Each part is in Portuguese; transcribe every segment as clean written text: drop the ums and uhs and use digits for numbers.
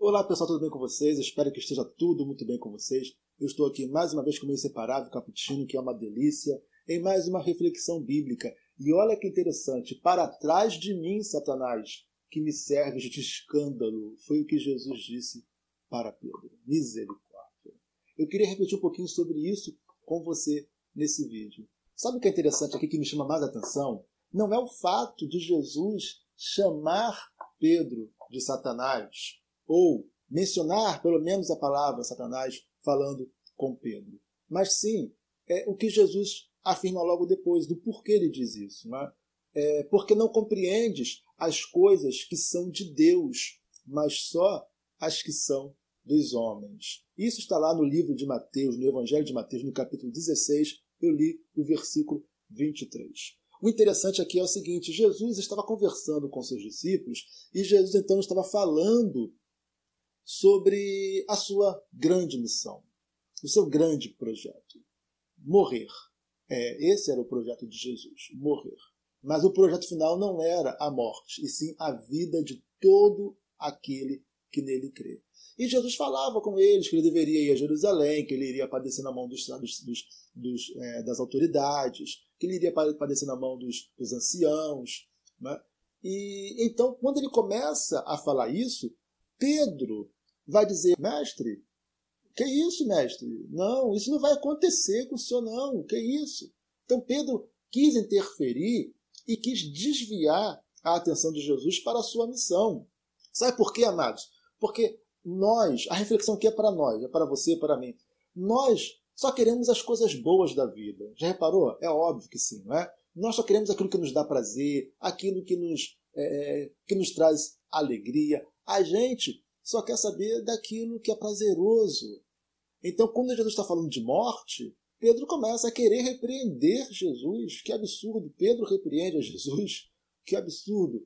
Olá pessoal, tudo bem com vocês? Espero que esteja tudo muito bem com vocês. Eu estou aqui mais uma vez com o meu inseparável cappuccino, que é uma delícia, em mais uma reflexão bíblica. E olha que interessante, para trás de mim, Satanás, que me serves de escândalo, foi o que Jesus disse para Pedro. Misericórdia. Eu queria refletir um pouquinho sobre isso com você nesse vídeo. Sabe o que é interessante aqui, que me chama mais a atenção? Não é o fato de Jesus chamar Pedro de Satanás, ou mencionar pelo menos a palavra Satanás falando com Pedro. Mas sim, o que Jesus afirma logo depois, do porquê ele diz isso. Né? Porque não compreendes as coisas que são de Deus, mas só as que são dos homens. Isso está lá no livro de Mateus, no Evangelho de Mateus, no capítulo 16, eu li o versículo 23. O interessante aqui é o seguinte, Jesus estava conversando com seus discípulos e Jesus então estava falando sobre a sua grande missão, o seu grande projeto, morrer. Esse era o projeto de Jesus, morrer. Mas o projeto final não era a morte, e sim a vida de todo aquele que nele crê. E Jesus falava com eles que ele deveria ir a Jerusalém, que ele iria padecer na mão das autoridades, que ele iria padecer na mão dos anciãos. Né? E então, quando ele começa a falar isso, Pedro vai dizer, mestre, que isso, mestre? Não, isso não vai acontecer com o senhor, não. Que isso? Então Pedro quis interferir e quis desviar a atenção de Jesus para a sua missão. Sabe por quê, amados? Porque a reflexão aqui é para nós, é para você, para mim. Nós só queremos as coisas boas da vida. Já reparou? É óbvio que sim, não é? Nós só queremos aquilo que nos dá prazer, aquilo que nos traz alegria. A gente só quer saber daquilo que é prazeroso. Então, quando Jesus está falando de morte, Pedro começa a querer repreender Jesus. Que absurdo! Pedro repreende a Jesus. Que absurdo!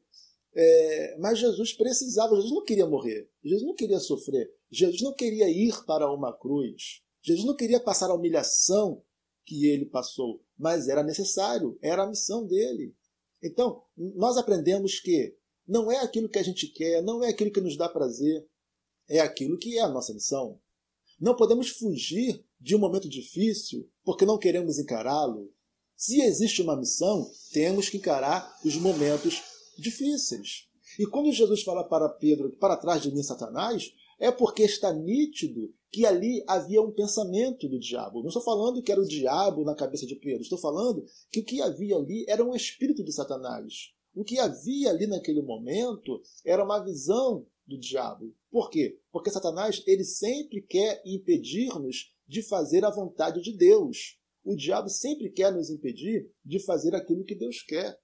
Mas Jesus precisava, Jesus não queria morrer, Jesus não queria sofrer, Jesus não queria ir para uma cruz, Jesus não queria passar a humilhação que ele passou, mas era necessário, era a missão dele. Então, nós aprendemos que não é aquilo que a gente quer, não é aquilo que nos dá prazer, é aquilo que é a nossa missão. Não podemos fugir de um momento difícil porque não queremos encará-lo. Se existe uma missão, temos que encarar os momentos difíceis. E quando Jesus fala para Pedro, para trás de mim, Satanás, é porque está nítido que ali havia um pensamento do diabo. Não estou falando que era o diabo na cabeça de Pedro, estou falando que o que havia ali era um espírito de Satanás. O que havia ali naquele momento era uma visão do diabo. Por quê? Porque Satanás ele sempre quer impedir-nos de fazer a vontade de Deus. O diabo sempre quer nos impedir de fazer aquilo que Deus quer.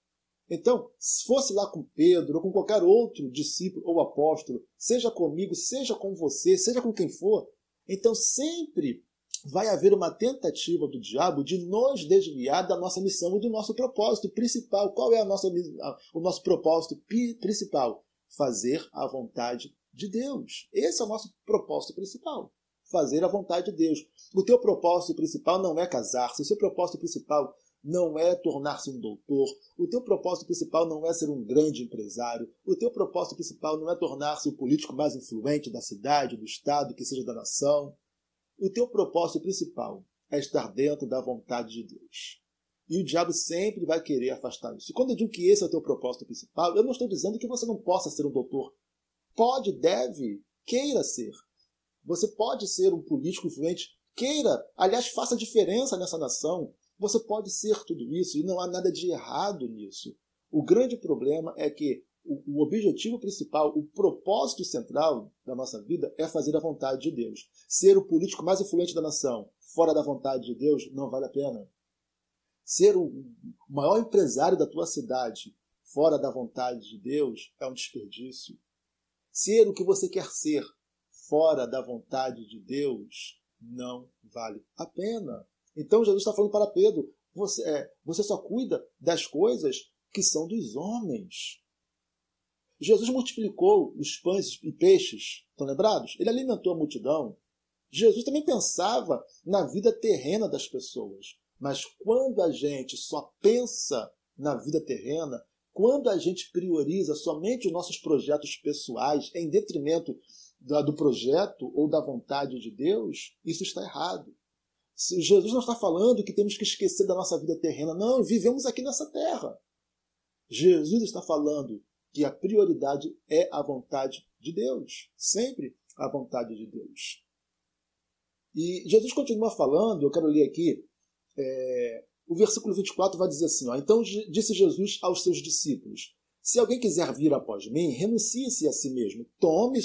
Então, se fosse lá com Pedro ou com qualquer outro discípulo ou apóstolo, seja comigo, seja com você, seja com quem for, então sempre vai haver uma tentativa do diabo de nos desviar da nossa missão e do nosso propósito principal. Qual é o nosso propósito principal? Fazer a vontade de Deus. Esse é o nosso propósito principal. Fazer a vontade de Deus. O teu propósito principal não é casar-se. O seu propósito principal não é tornar-se um doutor. O teu propósito principal não é ser um grande empresário. O teu propósito principal não é tornar-se o político mais influente da cidade, do estado, que seja da nação. O teu propósito principal é estar dentro da vontade de Deus. E o diabo sempre vai querer afastar isso. E quando eu digo que esse é o teu propósito principal, eu não estou dizendo que você não possa ser um doutor. Pode, deve, queira ser. Você pode ser um político influente, queira. Aliás, faça diferença nessa nação. Você pode ser tudo isso e não há nada de errado nisso. O grande problema é que o objetivo principal, o propósito central da nossa vida é fazer a vontade de Deus. Ser o político mais influente da nação fora da vontade de Deus não vale a pena. Ser o maior empresário da tua cidade fora da vontade de Deus é um desperdício. Ser o que você quer ser fora da vontade de Deus não vale a pena. Então Jesus está falando para Pedro, você só cuida das coisas que são dos homens. Jesus multiplicou os pães e peixes, estão lembrados? Ele alimentou a multidão. Jesus também pensava na vida terrena das pessoas. Mas quando a gente só pensa na vida terrena, quando a gente prioriza somente os nossos projetos pessoais em detrimento do projeto ou da vontade de Deus, isso está errado. Jesus não está falando que temos que esquecer da nossa vida terrena. Não, vivemos aqui nessa terra. Jesus está falando que a prioridade é a vontade de Deus. Sempre a vontade de Deus. E Jesus continua falando, eu quero ler aqui, o versículo 24 vai dizer assim, então disse Jesus aos seus discípulos, se alguém quiser vir após mim, renuncie-se a si mesmo, tome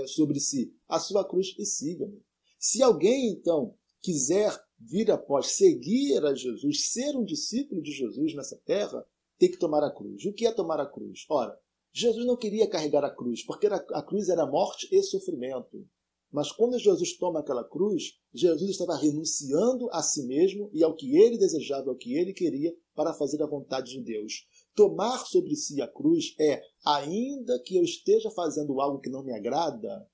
sobre si a sua cruz e siga-me. Se alguém, então, quiser vir após, seguir a Jesus, ser um discípulo de Jesus nessa terra, tem que tomar a cruz. O que é tomar a cruz? Ora, Jesus não queria carregar a cruz, porque a cruz era morte e sofrimento. Mas quando Jesus toma aquela cruz, Jesus estava renunciando a si mesmo e ao que ele desejava, ao que ele queria, para fazer a vontade de Deus. Tomar sobre si a cruz ainda que eu esteja fazendo algo que não me agrada,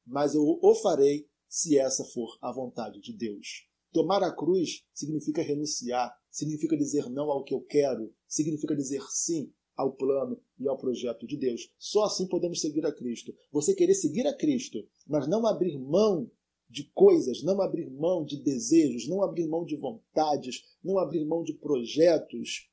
mas eu o farei se essa for a vontade de Deus. Tomar a cruz significa renunciar, significa dizer não ao que eu quero, significa dizer sim ao plano e ao projeto de Deus. Só assim podemos seguir a Cristo. Você querer seguir a Cristo, mas não abrir mão de coisas, não abrir mão de desejos, não abrir mão de vontades, não abrir mão de projetos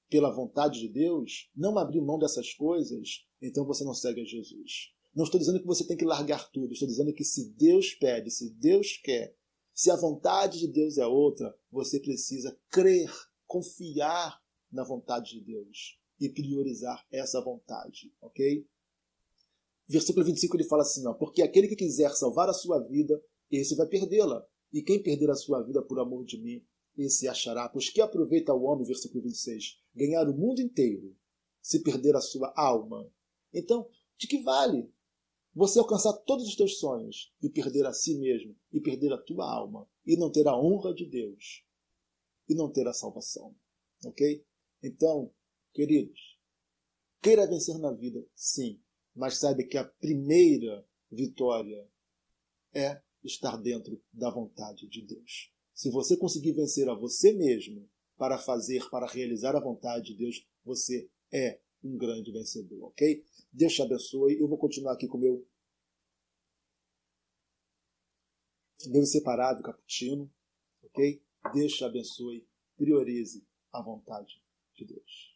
pela vontade de Deus, não abrir mão dessas coisas, então você não segue a Jesus. Não estou dizendo que você tem que largar tudo, estou dizendo que se Deus pede, se Deus quer, se a vontade de Deus é outra, você precisa crer, confiar na vontade de Deus e priorizar essa vontade, ok? Versículo 25 ele fala assim, porque aquele que quiser salvar a sua vida, esse vai perdê-la. E quem perder a sua vida por amor de mim, esse achará. Pois que aproveita o homem, versículo 26, ganhar o mundo inteiro, se perder a sua alma. Então, de que vale você alcançar todos os teus sonhos e perder a si mesmo, e perder a tua alma, e não ter a honra de Deus, e não ter a salvação? Ok? Então, queridos, queira vencer na vida, sim, mas saiba que a primeira vitória é estar dentro da vontade de Deus. Se você conseguir vencer a você mesmo para realizar a vontade de Deus, você é um grande vencedor, ok? Deus te abençoe. Eu vou continuar aqui com meu inseparável cappuccino, ok? Deus te abençoe. Priorize a vontade de Deus.